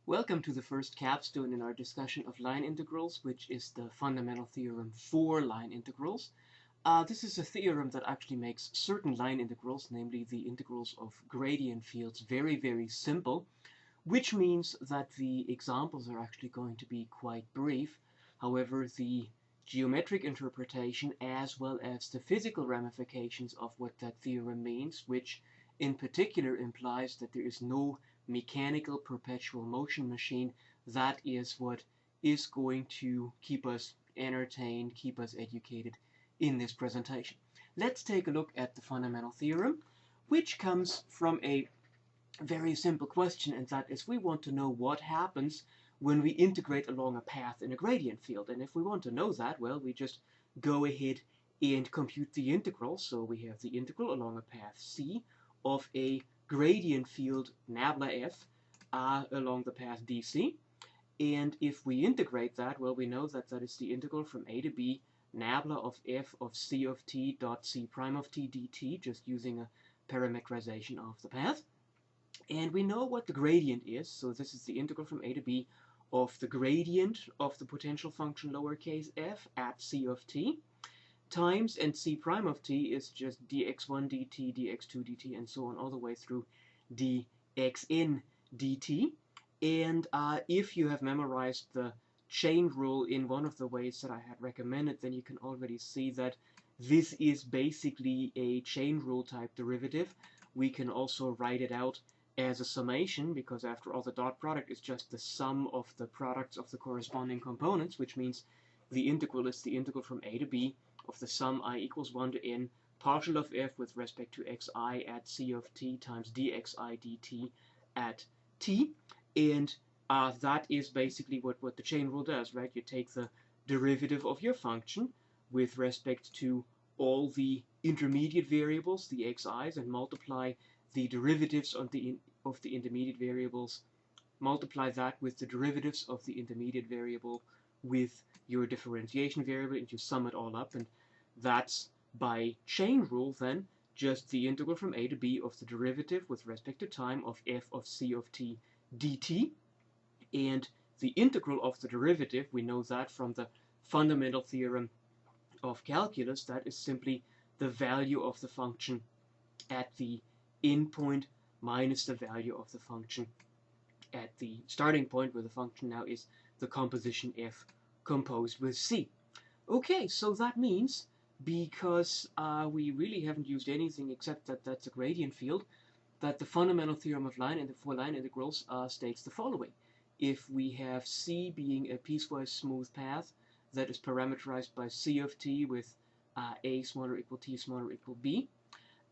Welcome to the first capstone in our discussion of line integrals, which is the fundamental theorem for line integrals. This is a theorem that actually makes certain line integrals, namely the integrals of gradient fields, very, very simple, which means that the examples are actually going to be quite brief. However, the geometric interpretation as well as the physical ramifications of what that theorem means, which in particular implies that there is no mechanical perpetual motion machine, that is what is going to keep us entertained, keep us educated in this presentation. Let's take a look at the fundamental theorem, which comes from a very simple question, and that is we want to know what happens when we integrate along a path in a gradient field. And if we want to know that, well, we just go ahead and compute the integral. So we have the integral along a path C of a gradient field nabla f along the path dc. And if we integrate that, well, we know that that is the integral from a to b nabla of f of c of t dot c prime of t dt, just using a parametrization of the path. And we know what the gradient is, so this is the integral from a to b of the gradient of the potential function lowercase f at c of t times, and c prime of t is just dx1 dt, dx2 dt, and so on all the way through dxn dt. And if you have memorized the chain rule in one of the ways that I had recommended, then you can already see that this is basically a chain rule type derivative. We can also write it out as a summation, because after all the dot product is just the sum of the products of the corresponding components, which means the integral is the integral from a to b of the sum I equals 1 to n partial of f with respect to xi at c of t times dxi dt at t. And that is basically what the chain rule does, right? You take the derivative of your function with respect to all the intermediate variables, the xi's, and multiply the derivatives of the intermediate variables, multiply that with the derivatives of the intermediate variable with your differentiation variable, and you sum it all up, and that's, by chain rule then, just the integral from a to b of the derivative with respect to time of f of c of t dt. And the integral of the derivative, we know that from the fundamental theorem of calculus, that is simply the value of the function at the endpoint minus the value of the function at the starting point, where the function now is the composition f composed with c. Okay, so that means, because we really haven't used anything except that that's a gradient field, that the fundamental theorem of for line integrals states the following. If we have c being a piecewise smooth path that is parameterized by c of t with a smaller equal t smaller equal b,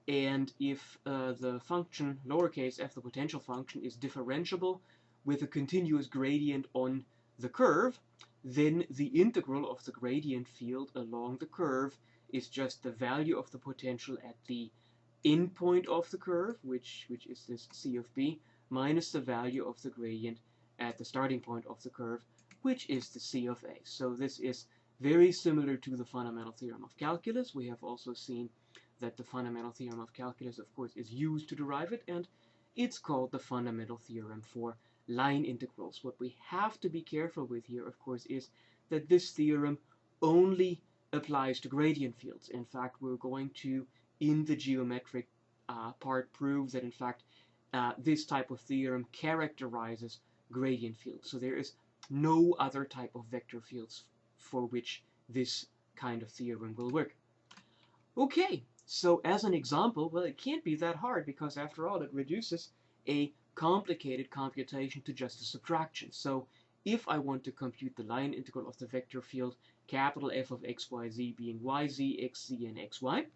and if the function lowercase f, the potential function, is differentiable with a continuous gradient on the curve, then the integral of the gradient field along the curve is just the value of the potential at the endpoint of the curve, which is this c of b, minus the value of the gradient at the starting point of the curve, which is the c of a. So this is very similar to the fundamental theorem of calculus. We have also seen that the fundamental theorem of calculus, of course, is used to derive it, and it's called the fundamental theorem for line integrals. What we have to be careful with here, of course, is that this theorem only applies to gradient fields. In fact, we're going to, in the geometric part, prove that, in fact, this type of theorem characterizes gradient fields. So there is no other type of vector fields for which this kind of theorem will work. Okay, so as an example, well, it can't be that hard, because after all, it reduces a complicated computation to just a subtraction. So if I want to compute the line integral of the vector field capital F of xyz being yz, xz, and xy,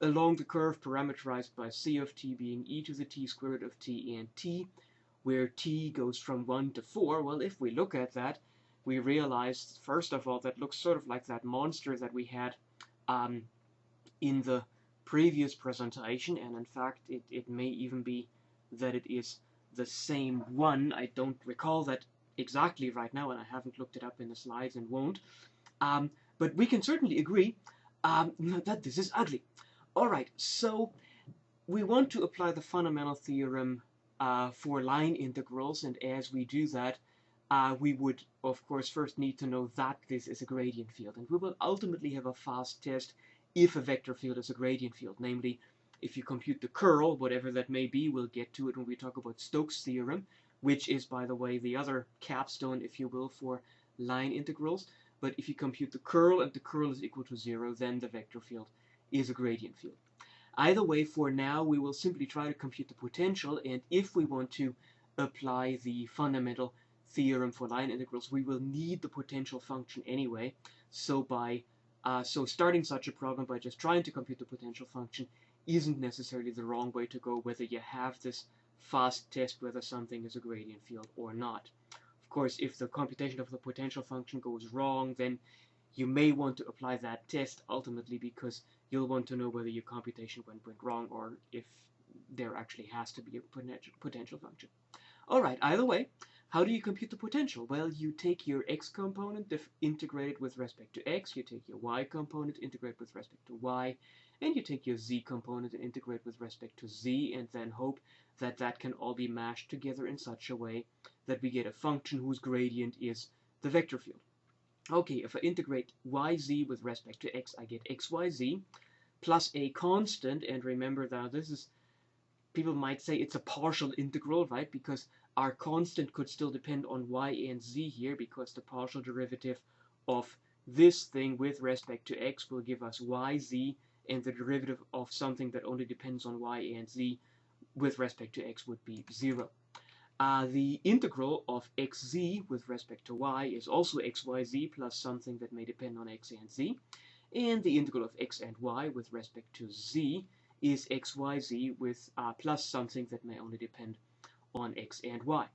along the curve parameterized by c of t being e to the t squared root of t and t, where t goes from 1 to 4, well, if we look at that, we realize, first of all, that looks sort of like that monster that we had in the previous presentation, and in fact, it may even be that it is the same one. I don't recall that exactly right now, and I haven't looked it up in the slides and won't. But we can certainly agree that this is ugly. All right, so we want to apply the fundamental theorem for line integrals, and as we do that, we would, of course, first need to know that this is a gradient field. And we will ultimately have a fast test if a vector field is a gradient field. Namely, if you compute the curl, whatever that may be, we'll get to it when we talk about Stokes' theorem, which is, by the way, the other capstone, if you will, for line integrals. But if you compute the curl and the curl is equal to 0, then the vector field is a gradient field. Either way, for now, we will simply try to compute the potential, and if we want to apply the fundamental theorem for line integrals, we will need the potential function anyway. So starting such a problem by just trying to compute the potential function isn't necessarily the wrong way to go, whether you have this fast test whether something is a gradient field or not. Of course, if the computation of the potential function goes wrong, then you may want to apply that test ultimately, because you'll want to know whether your computation went wrong or if there actually has to be a potential function. Alright, either way, how do you compute the potential? Well, you take your x component, integrate it with respect to x, you take your y component, integrate with respect to y, and you take your z component and integrate with respect to z, and then hope that that can all be mashed together in such a way that we get a function whose gradient is the vector field. Okay, if I integrate yz with respect to x, I get xyz plus a constant, and remember that this is, people might say it's a partial integral, right? Because our constant could still depend on y and z here, because the partial derivative of this thing with respect to x will give us yz, and the derivative of something that only depends on y and z with respect to x would be 0. The integral of xz with respect to y is also xyz plus something that may depend on x and z, and the integral of x and y with respect to z is xyz with plus something that may only depend on x and y.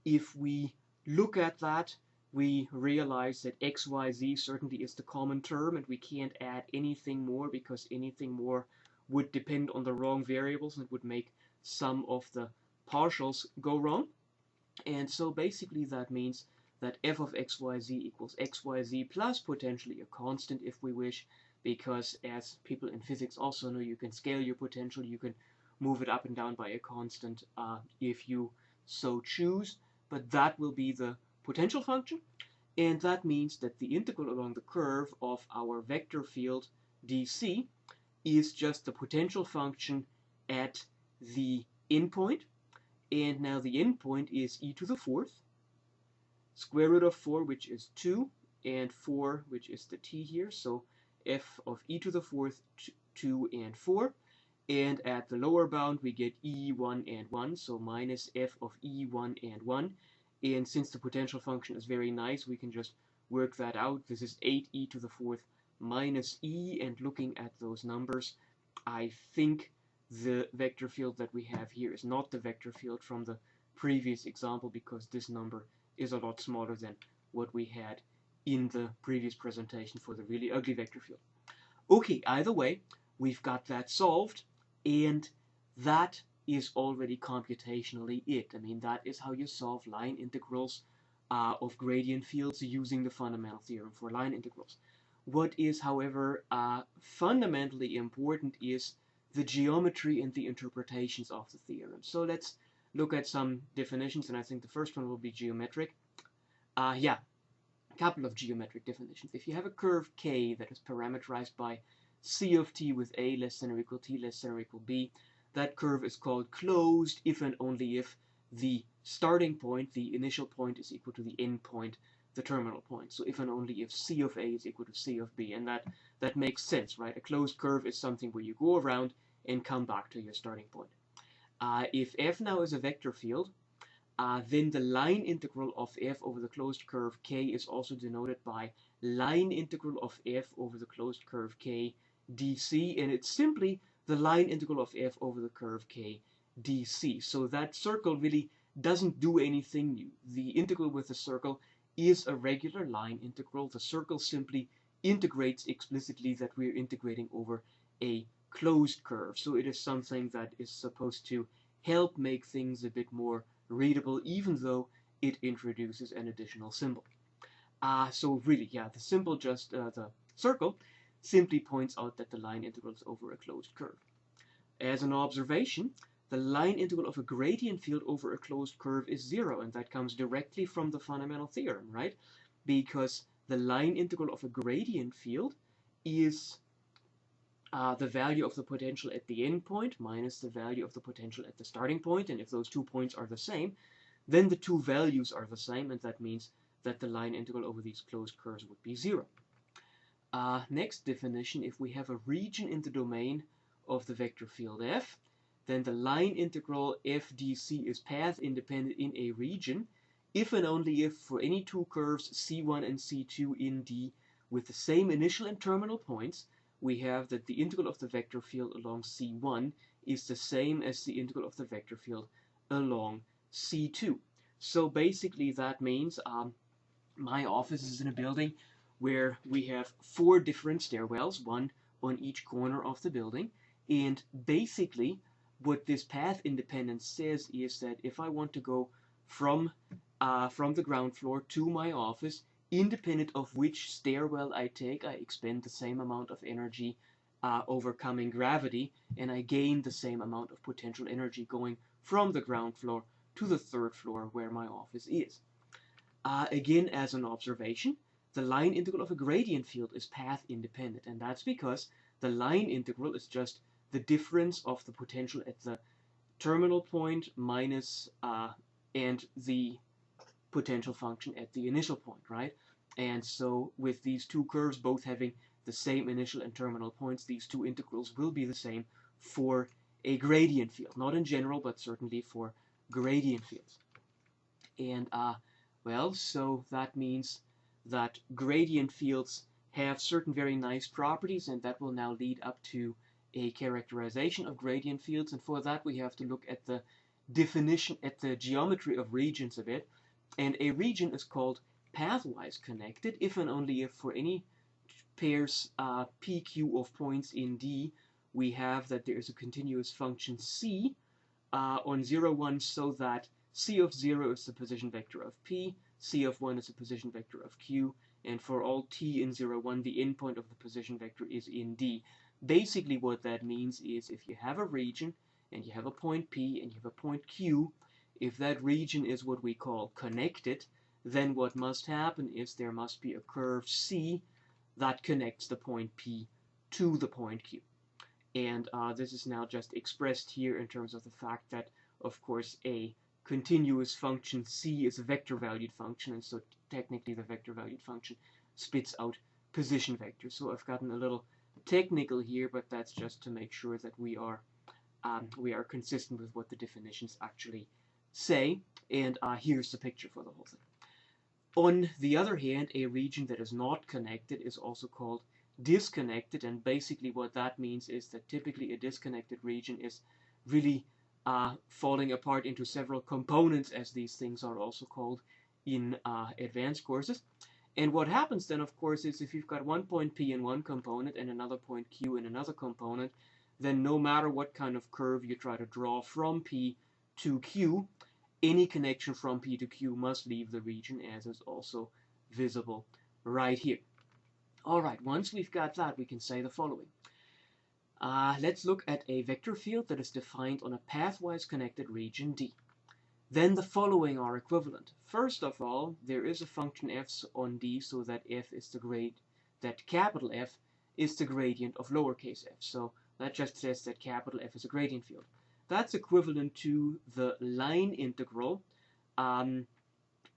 If we look at that, we realize that xyz certainly is the common term, and we can't add anything more, because anything more would depend on the wrong variables and would make some of the partials go wrong. And so basically that means that f of xyz equals xyz plus potentially a constant if we wish, because as people in physics also know, you can scale your potential, you can move it up and down by a constant if you so choose, but that will be the potential function, and that means that the integral along the curve of our vector field dc is just the potential function at the endpoint, and now the endpoint is e to the fourth, square root of 4, which is 2, and 4, which is the t here, so f of e to the fourth, 2, and 4, and at the lower bound we get e1 and 1, so minus f of e1 and 1, and since the potential function is very nice, we can just work that out. This is 8e to the fourth minus e, and looking at those numbers, I think the vector field that we have here is not the vector field from the previous example, because this number is a lot smaller than what we had in the previous presentation for the really ugly vector field. Okay, either way, we've got that solved, and that is already computationally it. I mean, that is how you solve line integrals of gradient fields using the fundamental theorem for line integrals. What is, however, fundamentally important is the geometry and the interpretations of the theorem. So let's look at some definitions, and I think the first one will be geometric. A couple of geometric definitions. If you have a curve k that is parameterized by c of t with a less than or equal t less than or equal b, that curve is called closed if and only if the starting point, the initial point, is equal to the end point, the terminal point. So if and only if c of a is equal to c of b, and that makes sense, right? A closed curve is something where you go around and come back to your starting point. If f now is a vector field, then the line integral of f over the closed curve k is also denoted by line integral of f over the closed curve k dc, and it's simply the line integral of f over the curve k dc. So that circle really doesn't do anything new. The integral with the circle is a regular line integral. The circle simply integrates explicitly that we're integrating over a closed curve. So it is something that is supposed to help make things a bit more readable, even though it introduces an additional symbol. So really, the symbol, just the circle, simply points out that the line integral is over a closed curve. As an observation, the line integral of a gradient field over a closed curve is 0, and that comes directly from the fundamental theorem, right? Because the line integral of a gradient field is the value of the potential at the end point minus the value of the potential at the starting point, and if those 2 points are the same, then the 2 values are the same, and that means that the line integral over these closed curves would be 0. Next definition, if we have a region in the domain of the vector field f, then the line integral f dc is path independent in a region if and only if for any 2 curves c1 and c2 in D with the same initial and terminal points, we have that the integral of the vector field along c1 is the same as the integral of the vector field along c2. So basically that means my office is in a building where we have 4 different stairwells, one on each corner of the building, and basically what this path independence says is that if I want to go from the ground floor to my office, independent of which stairwell I take, I expend the same amount of energy overcoming gravity, and I gain the same amount of potential energy going from the ground floor to the 3rd floor where my office is. Again, as an observation, the line integral of a gradient field is path independent, and that's because the line integral is just the difference of the potential at the terminal point minus and the potential function at the initial point, right? And so with these 2 curves both having the same initial and terminal points, these 2 integrals will be the same for a gradient field. Not in general, but certainly for gradient fields. And well, so that means that gradient fields have certain very nice properties, and that will now lead up to a characterization of gradient fields. And for that we have to look at the definition, at the geometry of regions a bit. And a region is called pathwise connected if and only if for any pairs PQ of points in D we have that there is a continuous function C on 0, 1, so that C of 0 is the position vector of P, C of 1 is the position vector of Q, and for all t in 0, 1, the endpoint of the position vector is in D. Basically what that means is if you have a region and you have a point P and you have a point Q, if that region is what we call connected, then what must happen is there must be a curve C that connects the point P to the point Q. And this is now just expressed here in terms of the fact that, of course, a continuous function C is a vector-valued function, and so technically the vector-valued function spits out position vectors. So I've gotten a little technical here, but that's just to make sure that we are consistent with what the definitions actually say. And here's the picture for the whole thing. On the other hand, a region that is not connected is also called disconnected, and basically what that means is that typically a disconnected region is really falling apart into several components, as these things are also called in advanced courses. And what happens then, of course, is if you've got one point P in one component and another point Q in another component, then no matter what kind of curve you try to draw from P to Q, any connection from P to Q must leave the region, as is also visible right here. Alright, once we've got that, we can say the following. Let's look at a vector field that is defined on a pathwise connected region D. Then the following are equivalent. First of all, there is a function f on D so that f is the grade, that capital F is the gradient of lowercase f. So that just says that capital F is a gradient field. That's equivalent to the line integral of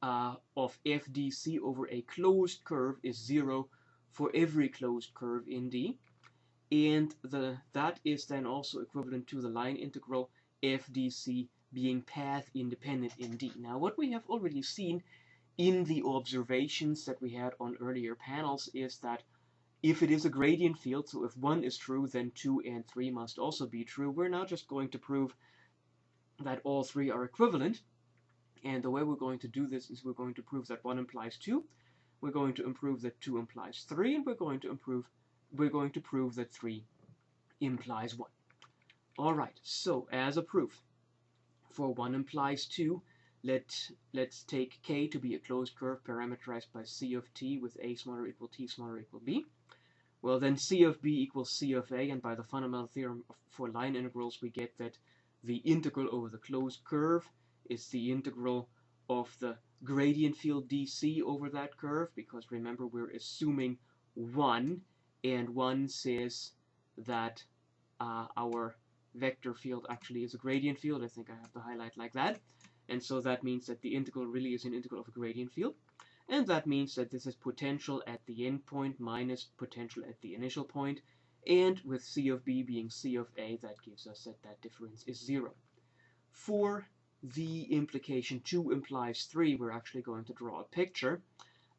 f dc over a closed curve is 0 for every closed curve in D. And that is then also equivalent to the line integral f dc being path independent in D. Now what we have already seen in the observations that we had on earlier panels is that if it is a gradient field, so if 1 is true, then 2 and 3 must also be true. We're now just going to prove that all 3 are equivalent. And the way we're going to do this is we're going to prove that 1 implies 2. We're going to prove that 2 implies 3, and we're going to prove that 3 implies 1. All right, so as a proof for 1 implies 2, let's take K to be a closed curve parameterized by C of t with a smaller equal t smaller equal b. Well, then C of b equals C of a, and by the fundamental theorem for line integrals we get that the integral over the closed curve is the integral of the gradient field dc over that curve, because remember we're assuming 1, and 1 says that our vector field actually is a gradient field. I think I have to highlight like that. And so that means that the integral really is an integral of a gradient field. And that means that this is potential at the endpoint minus potential at the initial point. And with C of B being C of A, that gives us that that difference is 0. For the implication 2 implies 3, we're actually going to draw a picture.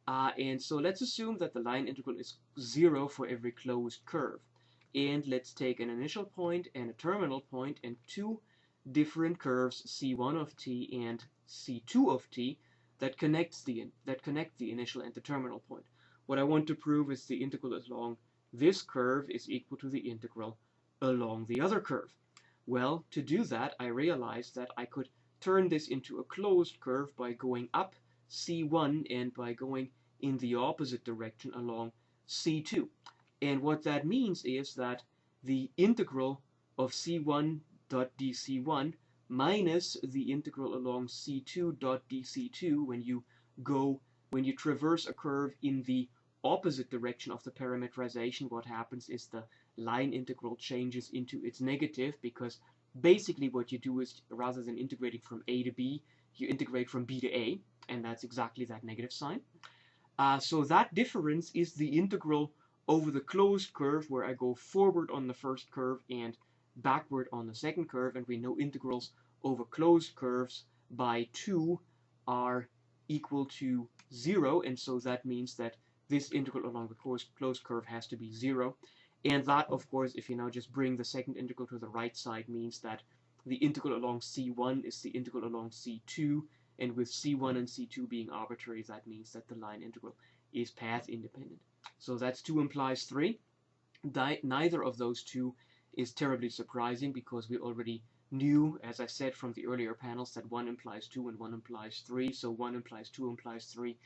And so let's assume that the line integral is 0 for every closed curve. And let's take an initial point and a terminal point and two different curves, C1 of t and C2 of t, that connect the initial and the terminal point. What I want to prove is the integral along this curve is equal to the integral along the other curve. Well, to do that, I realized that I could turn this into a closed curve by going up C1 and by going in the opposite direction along C2. And what that means is that the integral of C1 dot dc1 minus the integral along C2 dot dc2, when you traverse a curve in the opposite direction of the parametrization, what happens is the line integral changes into its negative, because basically what you do is, rather than integrating from a to b, you integrate from b to a, and that's exactly that negative sign. So that difference is the integral over the closed curve, where I go forward on the first curve and backward on the second curve, and we know integrals over closed curves by 2 are equal to 0, and so that means that this integral along the closed curve has to be 0. And that, of course, if you now just bring the second integral to the right side, means that the integral along C1 is the integral along C2, and with C1 and C2 being arbitrary, that means that the line integral is path independent. So that's 2 implies 3. Neither of those two is terribly surprising, because we already knew, as I said from the earlier panels, that 1 implies 2 and 1 implies 3, so 1 implies 2 implies 3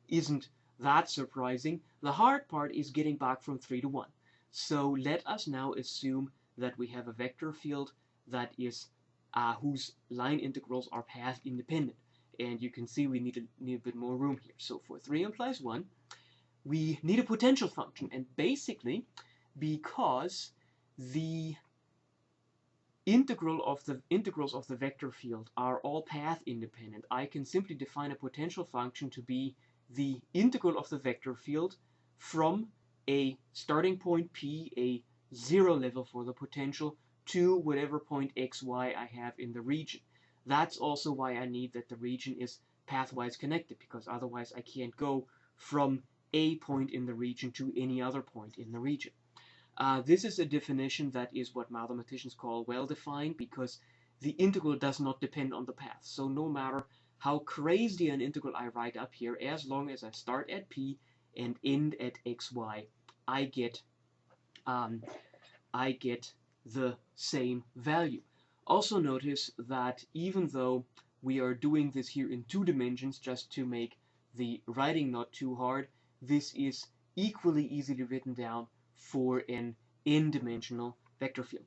isn't that surprising. The hard part is getting back from 3 to 1. So let us now assume that we have a vector field that is whose line integrals are path independent. And you can see we need a bit more room here. So for 3 implies 1, we need a potential function. And basically, because the integrals of the vector field are all path independent, I can simply define a potential function to be the integral of the vector field from a starting point P, a 0 level for the potential, to whatever point x, y I have in the region. That's also why I need that the region is pathwise connected, because otherwise I can't go from a point in the region to any other point in the region. This is a definition that is what mathematicians call well-defined, because the integral does not depend on the path. So no matter how crazy an integral I write up here, as long as I start at p and end at xy, I get the same value. Also notice that even though we are doing this here in 2 dimensions just to make the writing not too hard, this is equally easily written down for an n-dimensional vector field.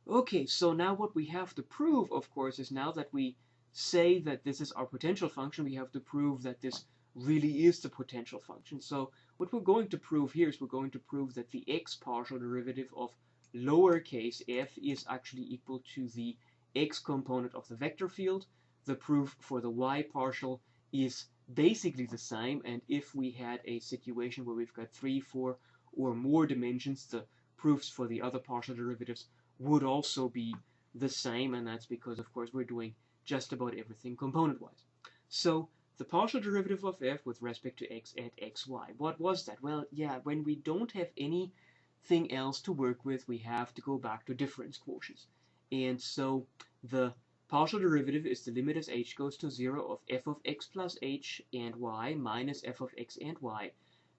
Okay, so now what we have to prove, of course, is now that we say that this is our potential function, we have to prove that this really is the potential function. So what we're going to prove here is we're going to prove that the x partial derivative of lowercase f is actually equal to the x component of the vector field. The proof for the y partial is basically the same, and if we had a situation where we've got 3, 4, or more dimensions, the proofs for the other partial derivatives would also be the same, and that's because, of course, we're doing just about everything component-wise. So the partial derivative of f with respect to x at xy, what was that? Well, yeah, when we don't have anything else to work with, we have to go back to difference quotients. And so the partial derivative is the limit as h goes to 0 of f of x plus h and y minus f of x and y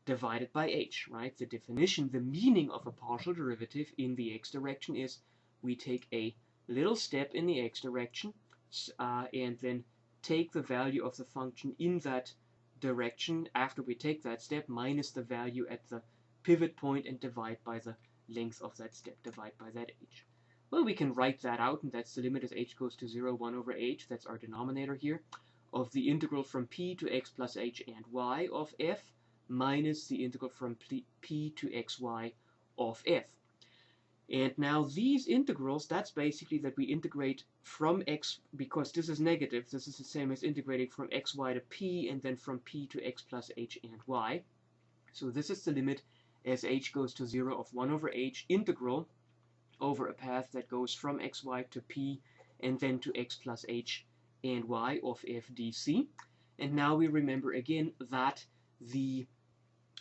divided by h, right? The definition, the meaning of a partial derivative in the x direction is we take a little step in the x direction and then take the value of the function in that direction after we take that step minus the value at the pivot point and divide by the length of that step, divide by that h. Well, we can write that out, and that's the limit as h goes to 0, 1 over h, that's our denominator here, of the integral from p to x plus h and y of f minus the integral from p to xy of f. And now these integrals, that's basically that we integrate from x, because this is negative, this is the same as integrating from xy to p and then from p to x plus h and y. So this is the limit as h goes to 0 of 1 over h integral over a path that goes from xy to p and then to x plus h and y of f dc. And now we remember again that the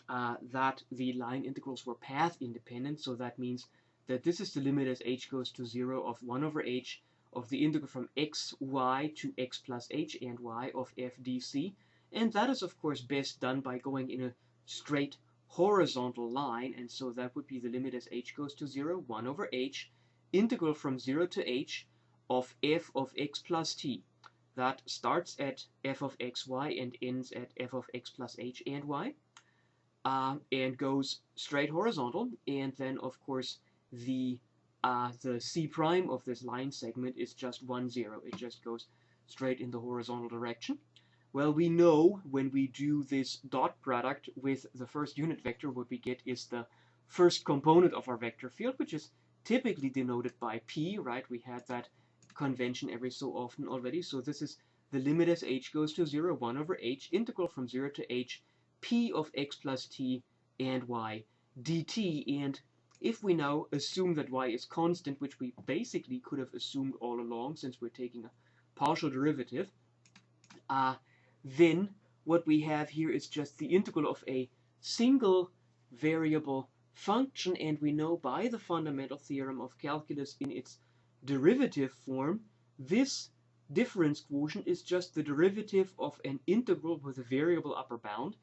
line integrals were path independent, so that means that this is the limit as h goes to 0 of 1 over h of the integral from xy to x plus h and y of f dc. And that is, of course, best done by going in a straight horizontal line, and so that would be the limit as h goes to 0, 1 over h, integral from 0 to h of f of x plus t. That starts at f of xy and ends at f of x plus h and y, and goes straight horizontal. And then, of course, the c prime of this line segment is just 1, 0. It just goes straight in the horizontal direction. Well, we know when we do this dot product with the first unit vector, what we get is the first component of our vector field, which is typically denoted by p, right? We had that convention every so often already. So this is the limit as h goes to 0, 1 over h, integral from 0 to h, p of x plus t and y dt. And if we now assume that y is constant, which we basically could have assumed all along since we're taking a partial derivative, then what we have here is just the integral of a single variable function, and we know by the fundamental theorem of calculus in its derivative form, this difference quotient is just the derivative of an integral with a variable upper bound,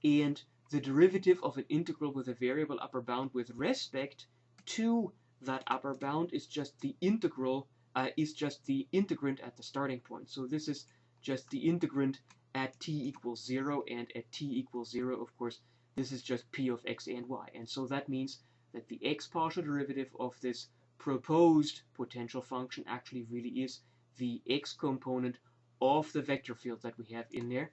and the derivative of an integral with a variable upper bound with respect to that upper bound is just the integral, is just the integrand at the starting point. So this is just the integrand at t equals 0, and at t equals 0, of course, this is just p of x and y. And so that means that the x partial derivative of this proposed potential function actually really is the x component of the vector field that we have in there.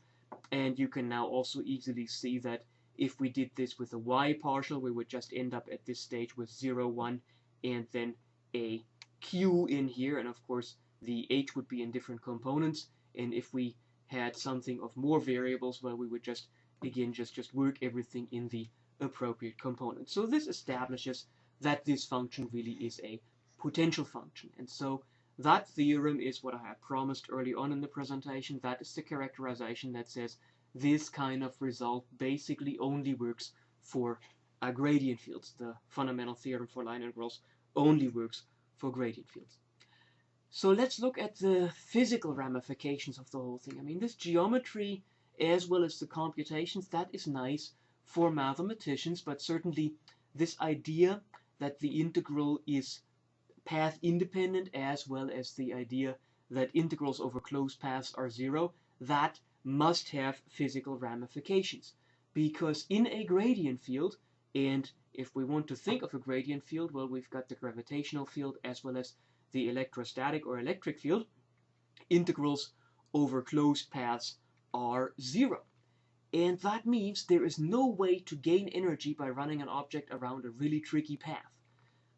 And you can now also easily see that if we did this with a y partial, we would just end up at this stage with 0, 1, and then a q in here. And of course, the h would be in different components. And if we had something of more variables, well, we would just, again, just work everything in the appropriate component. So this establishes that this function really is a potential function. And so that theorem is what I had promised early on in the presentation. That is the characterization that says this kind of result basically only works for gradient fields. The fundamental theorem for line integrals only works for gradient fields. So let's look at the physical ramifications of the whole thing. I mean, this geometry as well as the computations, that is nice for mathematicians, but certainly this idea that the integral is path independent as well as the idea that integrals over closed paths are 0, that must have physical ramifications. Because in a gradient field, and if we want to think of a gradient field, well, we've got the gravitational field as well as the electrostatic or electric field. Integrals over closed paths are 0. And that means there is no way to gain energy by running an object around a really tricky path.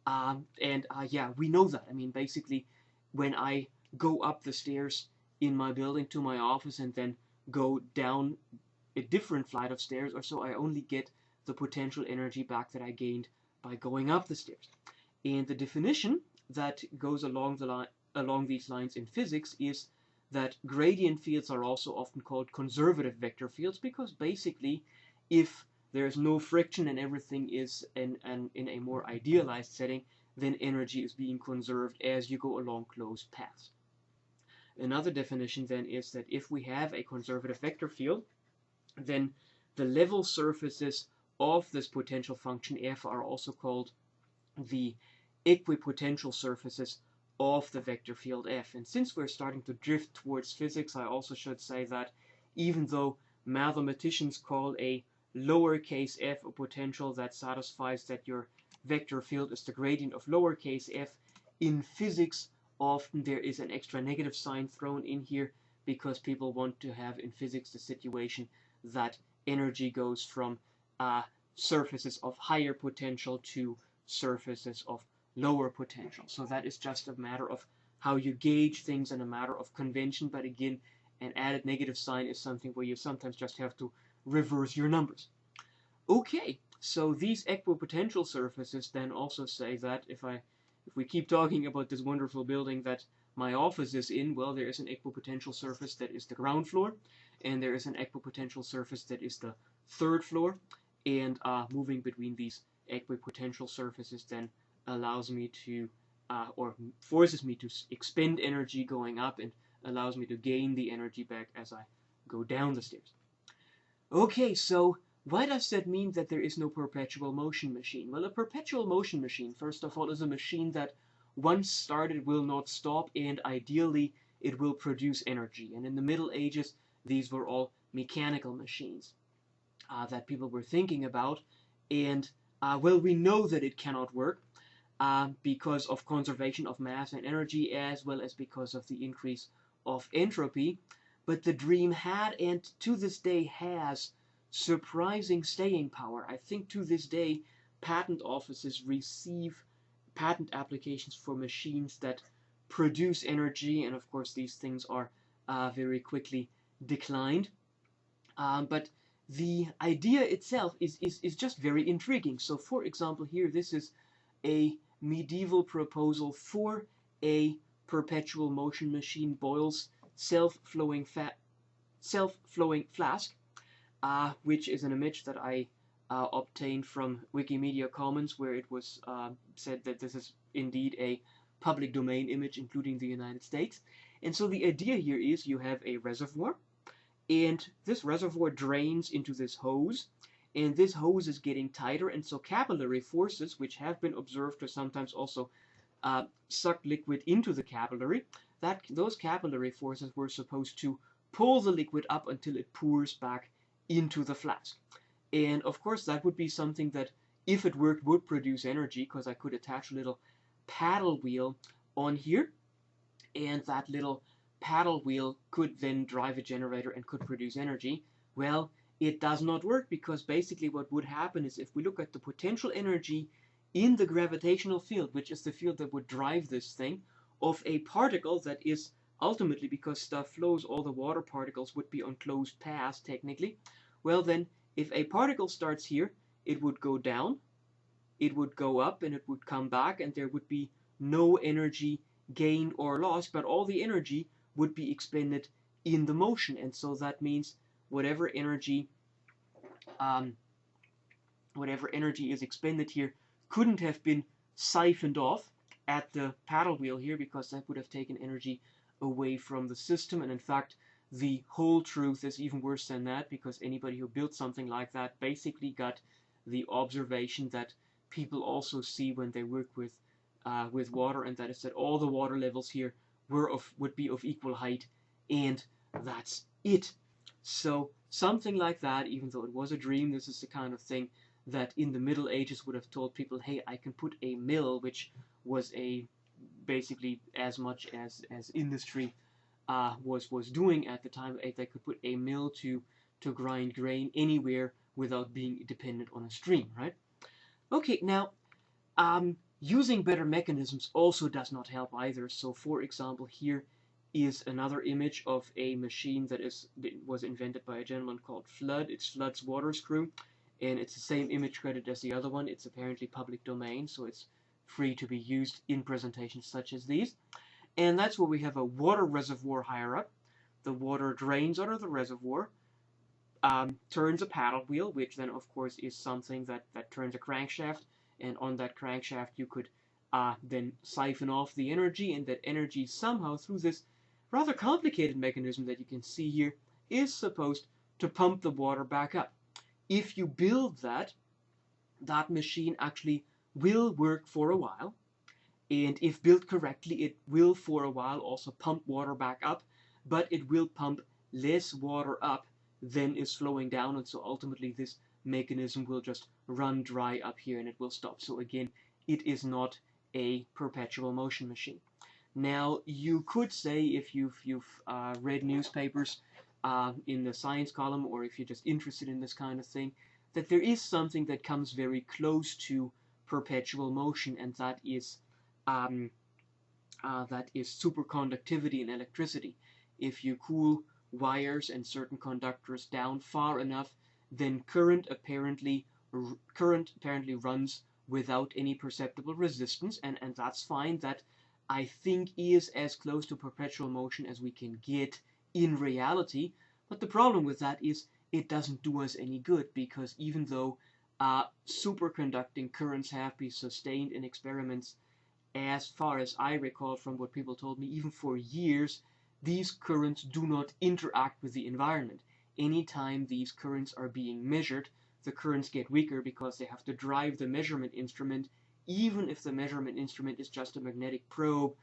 Yeah, we know that. I mean, basically, when I go up the stairs in my building to my office and then go down a different flight of stairs or so, I only get the potential energy back that I gained by going up the stairs. And the definition that goes along these lines in physics is that gradient fields are also often called conservative vector fields, because basically, if there's no friction and everything is in a more idealized setting, then energy is being conserved as you go along closed paths. Another definition then is that if we have a conservative vector field, then the level surfaces of this potential function f are also called the equipotential surfaces of the vector field f. And since we're starting to drift towards physics, I also should say that even though mathematicians call a lowercase f a potential that satisfies that your vector field is the gradient of lowercase f, In physics, often there is an extra negative sign thrown in here because people want to have in physics the situation that energy goes from surfaces of higher potential to surfaces of lower potential. So that is just a matter of how you gauge things and a matter of convention. But again, an added negative sign is something where you sometimes just have to reverse your numbers. Okay, so these equipotential surfaces then also say that if we keep talking about this wonderful building that my office is in, well, there is an equipotential surface that is the ground floor, and there is an equipotential surface that is the third floor, and moving between these equipotential surfaces then allows me to, or forces me to expend energy going up and allows me to gain the energy back as I go down the stairs. Okay, so why does that mean that there is no perpetual motion machine? Well, a perpetual motion machine, first of all, is a machine that once started will not stop, and ideally it will produce energy. And in the Middle Ages, these were all mechanical machines that people were thinking about. And, well, we know that it cannot work because of conservation of mass and energy, as well as because of the increase of entropy. But the dream had, and to this day has, surprising staying power. I think to this day, patent offices receive patent applications for machines that produce energy, and of course these things are very quickly declined. But the idea itself is just very intriguing. So for example here, this is a medieval proposal for a perpetual motion machine, Boyle's self-flowing flask, which is an image that I obtained from Wikimedia Commons, where it was said that this is indeed a public domain image, including the United States. And so the idea here is you have a reservoir, and this reservoir drains into this hose, and this hose is getting tighter, and so capillary forces, which have been observed to sometimes also suck liquid into the capillary, those capillary forces were supposed to pull the liquid up until it pours back into the flask. And of course that would be something that, if it worked, would produce energy, because I could attach a little paddle wheel on here, and that little paddle wheel could then drive a generator and could produce energy. Well, it does not work, because basically what would happen is, if we look at the potential energy in the gravitational field, which is the field that would drive this thing, of a particle that is ultimately, because stuff flows, all the water particles would be on closed paths technically. Well then, if a particle starts here, it would go down, it would go up, and it would come back, and there would be no energy gained or lost, but all the energy would be expended in the motion. And so that means whatever energy is expended here couldn't have been siphoned off at the paddle wheel here, because that would have taken energy away from the system. And in fact, the whole truth is even worse than that, because anybody who built something like that basically got the observation that people also see when they work with water, and that is that all the water levels here would be of equal height, and that's it. So something like that, even though it was a dream, this is the kind of thing that in the Middle Ages would have told people, hey, I can put a mill, which was basically as much as industry was doing at the time. They could put a mill to grind grain anywhere without being dependent on a stream, right? Okay, now using better mechanisms also does not help either. So for example, here is another image of a machine that was invented by a gentleman called Flood. It's Flood's water screw, and it's the same image credit as the other one. It's apparently public domain, so it's free to be used in presentations such as these. And that's where we have a water reservoir higher up. The water drains out of the reservoir, turns a paddle wheel, which then of course is something that turns a crankshaft, and on that crankshaft you could then siphon off the energy, and that energy somehow, through this rather complicated mechanism that you can see here, is supposed to pump the water back up. If you build that machine actually will work for a while, and if built correctly, it will for a while also pump water back up, but it will pump less water up than is flowing down, and so ultimately this mechanism will just run dry up here and it will stop. So again, it is not a perpetual motion machine. Now, you could say, if you've read newspapers in the science column, or if you're just interested in this kind of thing, that there is something that comes very close to perpetual motion, and um, that is superconductivity in electricity. If you cool wires and certain conductors down far enough, then current apparently runs without any perceptible resistance, and that's fine. That, I think, is as close to perpetual motion as we can get in reality. But the problem with that is it doesn't do us any good, because even though superconducting currents have been sustained in experiments, as far as I recall from what people told me, even for years, these currents do not interact with the environment. Anytime these currents are being measured, the currents get weaker because they have to drive the measurement instrument, even if the measurement instrument is just a magnetic probe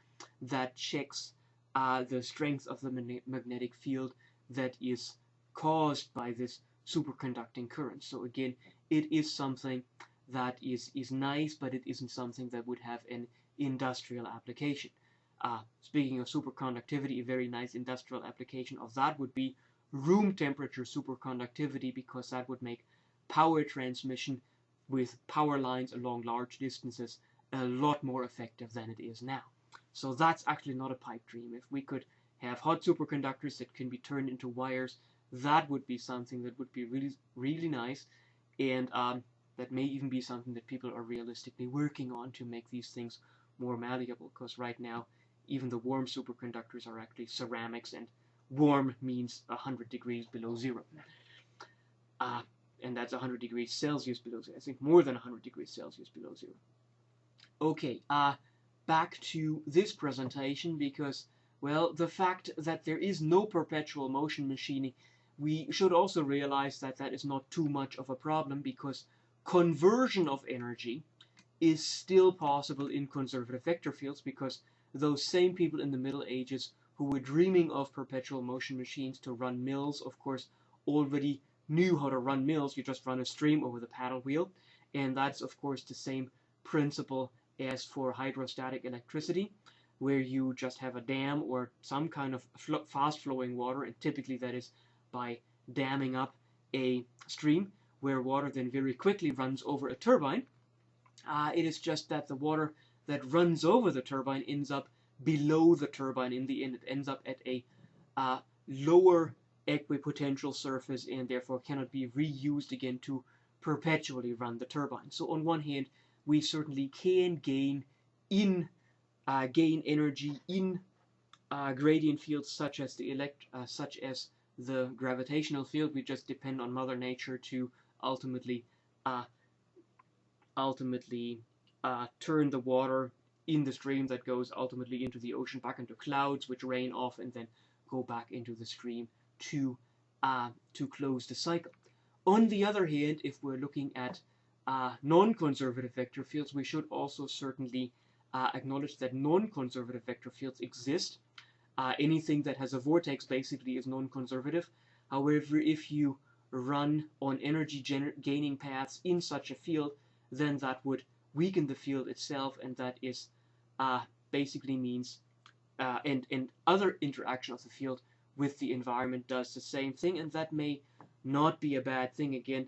that checks the strength of the magnetic field that is caused by this superconducting current. So again, it is something that is nice, but it isn't something that would have an industrial application. Speaking of superconductivity, a very nice industrial application of that would be room temperature superconductivity, because that would make power transmission with power lines along large distances a lot more effective than it is now. So that's actually not a pipe dream. If we could have hot superconductors that can be turned into wires, that would be something that would be really, really nice, and that may even be something that people are realistically working on to make these things more malleable, because right now even the warm superconductors are actually ceramics, and warm means 100 degrees below zero. And that's 100 degrees Celsius below zero. I think more than 100 degrees Celsius below zero. Okay, back to this presentation, because, well, the fact that there is no perpetual motion machining, we should also realize that that is not too much of a problem, because conversion of energy is still possible in conservative vector fields, because those same people in the Middle Ages who were dreaming of perpetual motion machines to run mills, of course, already knew how to run mills. You just run a stream over the paddle wheel, and that's, of course, the same principle as for hydrostatic electricity, where you just have a dam or some kind of fast-flowing water, and typically that is by damming up a stream, where water then very quickly runs over a turbine. It is just that the water that runs over the turbine ends up below the turbine in the end. It ends up at a lower equipotential surface, and therefore cannot be reused again to perpetually run the turbine. So on one hand, we certainly can gain energy in gradient fields such as the gravitational field. We just depend on Mother Nature to ultimately turn the water in the stream that goes ultimately into the ocean back into clouds, which rain off and then go back into the stream to close the cycle. On the other hand, if we're looking at non-conservative vector fields, we should also certainly acknowledge that non-conservative vector fields exist. Anything that has a vortex basically is non-conservative. However, if you run on energy gaining paths in such a field, then that would weaken the field itself, and that is basically means and other interaction of the field with the environment does the same thing, and that may not be a bad thing. Again,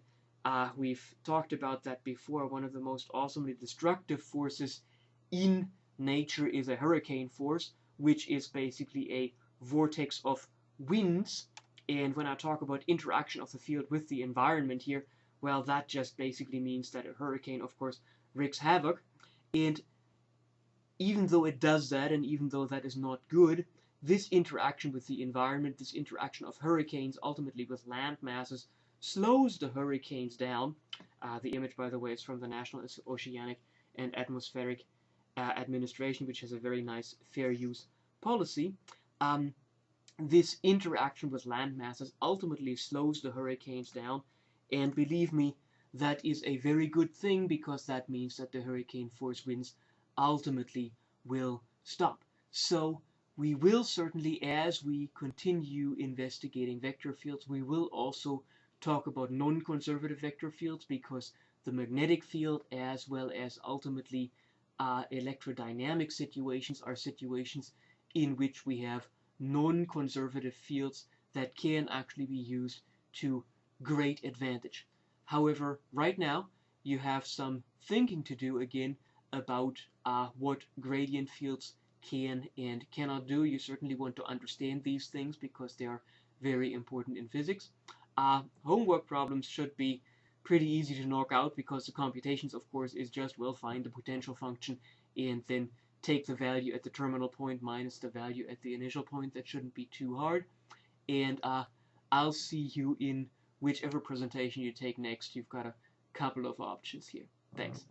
we've talked about that before. One of the most awesomely destructive forces in nature is a hurricane force, which is basically a vortex of winds. And when I talk about interaction of the field with the environment here, well, that just basically means that a hurricane, of course, wreaks havoc. And even though it does that, and even though that is not good, this interaction with the environment, this interaction of hurricanes ultimately with land masses, slows the hurricanes down. The image, by the way, is from the National Oceanic and Atmospheric Administration, which has a very nice fair use policy. This interaction with land masses ultimately slows the hurricanes down, and believe me, that is a very good thing, because that means that the hurricane force winds ultimately will stop. So we will certainly, as we continue investigating vector fields, we will also talk about non-conservative vector fields, because the magnetic field, as well as ultimately electrodynamic situations are situations in which we have non-conservative fields that can actually be used to great advantage. However, right now you have some thinking to do again about what gradient fields can and cannot do. You certainly want to understand these things because they are very important in physics. Homework problems should be pretty easy to knock out because the computations, of course, is just, well, find the potential function and then take the value at the terminal point minus the value at the initial point. That shouldn't be too hard. And I'll see you in whichever presentation you take next. You've got a couple of options here. Thanks.